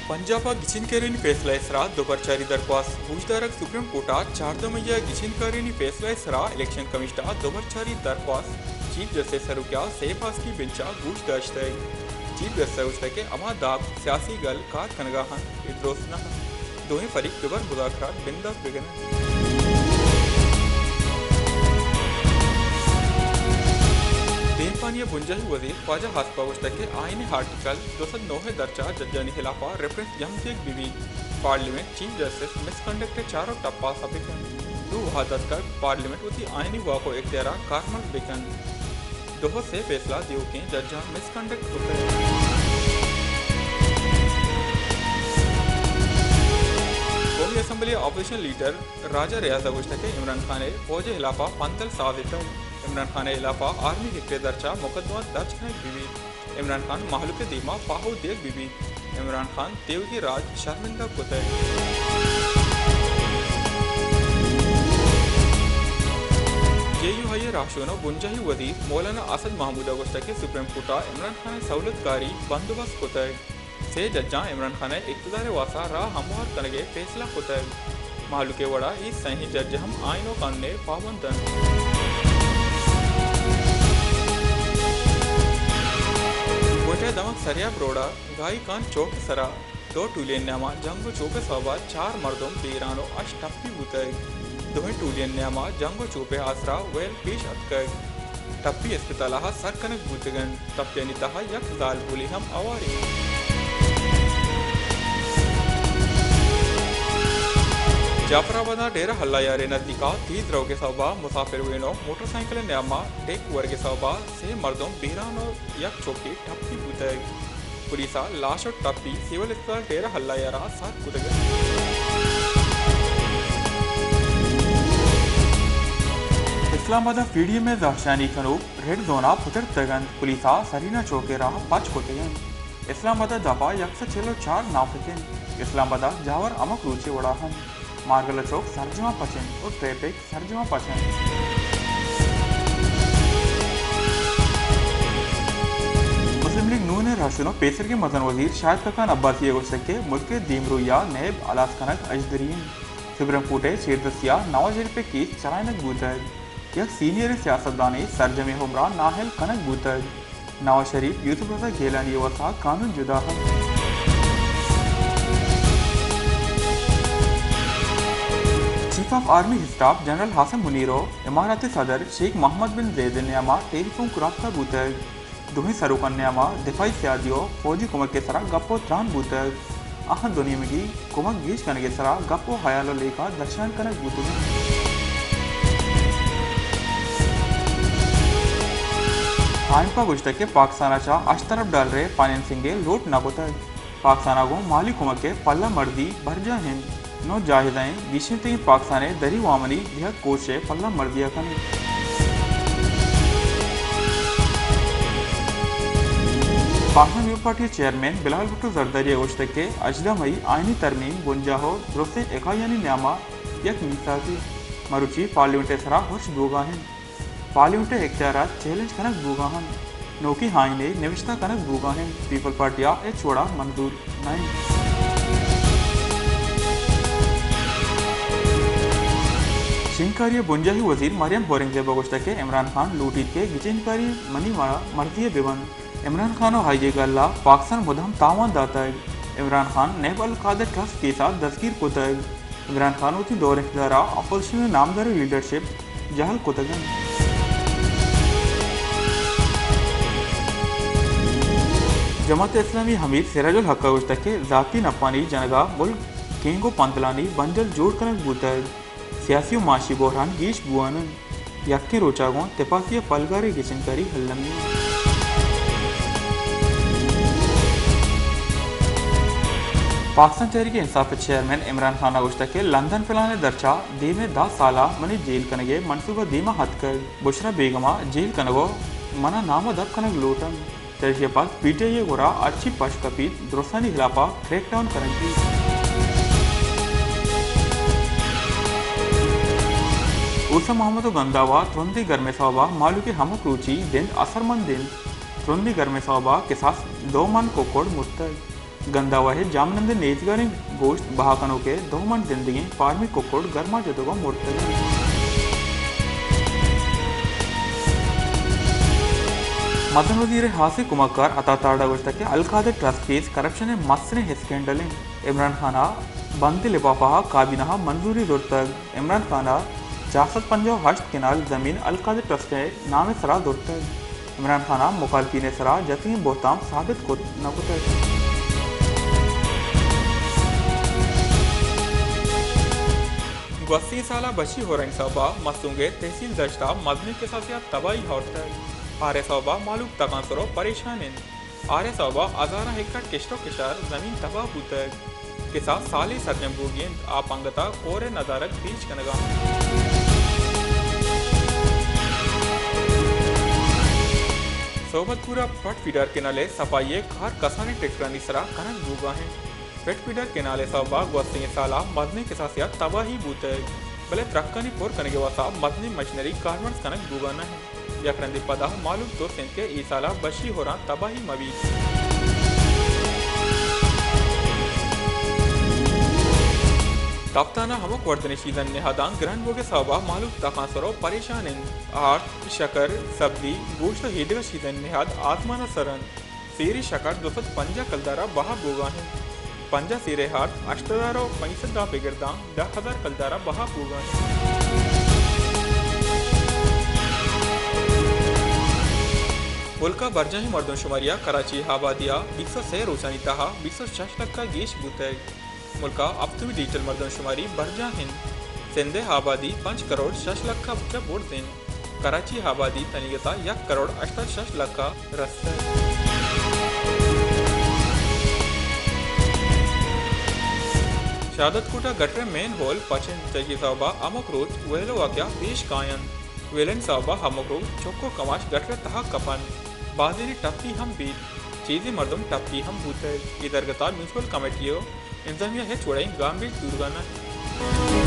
पंजाब गिचिनकरेनी फैसला इसरा दोपरचारी दरख्वास्त फौजदारक सुप्रीम कोर्टात 4 गिचिनकरेनी फैसला इसरा इलेक्शन कमिश्नर दोपरचारी दरख्वास्त चीफ जस्टिस सरुक्या सेफास की बेंचा गूश दश्त है चीफ जस्टिस के अमा दाब सियासी गल कार कनगाहन इद्रोस न दोहें फरीक दुबर मुदाखरात बिंदास बिगन देनपानिया बुंजाही वजीर ख्वाजा हासपा के आईनी आर्टिकल 209 दर्जा जज्जानी खिलाफा रेफरेंस यमजेक बीवी पार्लियामेंट चीफ जस्टिस मिसकंडक्ट चारों टप्पा सबिकन दो वहादत कर पार्लियामेंट उसी आईनी वाको इख्तियारा कारमल बिकन दोहो से फैसला दियो के जज्जा मिसकंडक्ट होते कौमी असम्बली अपोजिशन लीडर राजा रियाज के इमरान खान फौज खिलाफा पंतल साजिद इमरान खान इलाफा आर्मी हिक्टे दर्जा मुकदमा दर्ज करने बीवी इमरान खान महलुक दीमा पाहो देख बीवी इमरान खान देवगी राज शर्मिंदा कुतै जेयू हाई राशोनो बुंजाही वजीर मौलाना असद महमूद के सुप्रीम कोर्टा इमरान खान सहूलतकारी बंदोबस्त कुतै से जज्जा इमरान खान इख्तिदार वासा राह हमवार कनगे फैसला कुतै महलुके वड़ा इस सही जज हम आइनो कानने पाबंदन कोटा दमक सरिया ब्रोड़ा गाई कान चौक सरा दो टूलियन न्यामा जंगो चौके सवा 4 मर्दों बीरानो अश टप्पी बुतय दोहें टूलियन न्यामा जंगो चौपे आसरा वेल पेश अतकय टप्पी अस्पताला सर कनक बुतगन टप्पे नितहा यक गाल बोली हम अवारी जाफराबाद डेरा हल्ला यारे नजदीका 30 रव के सौबा मुसाफिर वेनो मोटरसाइकिल न्यामा टेक वर्ग सौबा से मर्दों बीरानो यक चौकी टप्पी बुतय पुलिसा लाश और टप्पी सिविल अस्पताल डेरा हल्ला यारा साथ कुदगन इस्लामाबाद पीडीए में दहशानी खनूब रेड जोना पुतर तगन पुलिसा सरीना चौके राह पच कोतेगन इस्लामाबाद दफा यक्स चलो 4 नाफिकन इस्लामाबाद जावर अमक रूचे वड़ाहन मार्गल चौक सरजमा पचन और ट्रैफिक सरजमा पचन मुस्लिम लीग नून राशुनो पेसर के मदन वजीर शाहिद खकान अब्बासी के मुल्क दीमरुया नैब अलास कनक अजदरीन सुप्रीम कोर्टे शेरदसिया नवाज शरीफ केस चलानक बूतग यक सीनियर सियासतदानी सरजमे हुमरा नाहल कनक बूतग नवाज शरीफ यूसुफ रजा गेलानी वसा कानून जुदा chief of army staff general हासन मुनीरो इमारत सदर शेख मोहम्मद बिन जैद न्यामा टेलीफोन कुराबता बूतग दुही सरुकन न्यामा दिफाई सियादियो फौजी कुमक के सरा गप्पो त्रान बूतग आहन दुनिया में कुमक गीश कन के सरा गप्पो हयालो लेखा दर्शन कनक बूतग आइंपा गुश्त के पाकिस्तानाचा अशतरफ डाल रहे फाइनेंसिंग लोट नाबुतग पाकिस्ताना को माली कुमक के पल्ला मर्दी भरजा हिंद नो जाहिदाएं विशेषतः पाकिस्तान दरी वामनी यह कोच से पल्ला मर्दिया कन Pakistan new party chairman Bilal Bhutto Zardari गोश्त के अजदा मई आईनी तरमीम बुंजाहो दुरुस्ते एकायानी न्यामा यक मिसाजी मरुची पार्लियामेंट सरा होश बूगाहन पार्लियामेंट इख्तियारात चैलेंज कनक बूगाहन नोकी हाई ने निविष्टा कनक बूगाहन पीपल पार्टिया ए छोड़ा मंजूर नहीं शिंकारिया बुंजाही वजीर मरियम औरंगजेब गोश्त के इमरान खान लूटी के गिचिनकारी मनी मारा मर्दिय बिवन इमरान खान और हाइजे गल्ला पाकिस्तान मुदहम तावान दातग इमरान खान नैब अल कादर ट्रस्ट के साथ दस्तगीर कोतग इमरान खान उसी दौर इख्तियारा अपोजिशन में नामदार लीडरशिप जहल कोतगन जमात इस्लामी हमीद सिराजुल हक गोश्त के जाती नपानी जनगा मुल्क केंगो पंतलानी बंजल जोड़ कनक बूतग सियासी माशी बहरान गीश बुआनन यक्के रोचागों तेपासिया पलगारे गिचनकारी हल्लमी पाकिस्तान तहरीक इंसाफ चेयरमैन इमरान खान गोश्त के लंदन फिलाने दर्चा दीमे 10 साला मनी जेल कनगे मनसूबा दीमा हद कर बुशरा बेगमा जेल कनगो मना नामा दब कनग लोटन तरीके पास पीटीआई गोरा अच्छी पश कपीत दुरुस्तानी खिलाफा क्रैकडाउन करेंगी उसा मोहम्मद गंदावा त्रुंदी गर्मे सौबा मालू के हमक रुचि दिन असरमंद दिन त्रुंदी गर्मे सौबा के साथ 2 मन कोकोड़ मुस्तक गंदा है जामनंद नेजगारी गोश्त बहाकनों के दोमन जिंदगी फार्मी कुक्कुड़ गर्मा जदोगा मुर्तद मदन वजीर हासिल कुमक्कार अताताड़ा गोश्त के अलकादर ट्रस्ट केस करप्शन मसने स्कैंडल इमरान खाना बंदी लिफाफा काबीना मंजूरी दुर्तग इमरान खाना 458 किनाल ज़मीन अलकादर ट्रस्ट के नाम सरा दुर्तग इमरान खाना मुखालफीन सरा जतीम बोताम साबित को नकुतग वसी साला बशी हो रही सौबा मसूंगे तहसील दश्ता मदनी के साथ तबाही हॉर्तग आरे सौबा मालूक तकांसरो परेशान इन आरे सौबा अजारा हेक्टर किश्तो किशार जमीन तबाह बुतग किसा साले सदम बूगियन आप अंगता कोरे नदारक बीच कनगा सोबतपुरा पट फीडर के नाले सफाई खार कसाने टेक्रानी सरा कनक बूगा हैं पेट फीडर के नाले सौबा गोस्ती साला मदनी के साथ तबाही बूतग भले त्रक्कनी पोर कनगे वासा मदनी मशीनरी गारमेंट्स कनक बूगाना है यकरंदी पदा मालूम तो सिंध के ई साला बशी हो रहा तबाही मवी तफ्ताना हमक वर्दने शीदन नेहादान ग्रहण बोगे सौबा मालूम तकांसरो परेशान इन आर्ट शकर सब्जी गोश्त हेदगा शीदन नेहाद आत्माना सरन सीरी शकर 250 कलदारा बहा बोगा है पंजा सीरे हाथ अष्टदारो 65 बिगड़दा 10,000 कलदारा बहा बोगा है मुल्का बरजा ही मर्दमशुमारिया कराची आबादिया 106 रोजानी तहा 206 लाख का गेश बुतग मुल्का अफ्तमी डिजिटल मर्दमशुमारी बरजा हिंद सिंधे आबादी 5 करोड़ 6 लाख का बच्चा बोर्ड दिन कराची आबादी तनिगता 1 करोड़ 68 लाख का रस्ता शहादत कोटा गटर मेन होल पचन चगी सौबा अमुक रोज वेलो वाक्या पेश कायन वेलन सौबा अमुक रोज चौको कमाश गटर तहा कपन बाजेरी टप्पी हम बीत चीज़ी मर्दम टप्पी हम बूते इधर गता म्यूनसिपल कमेटियों इंतजामिया है छोड़ाई गांबीज दुर्गाना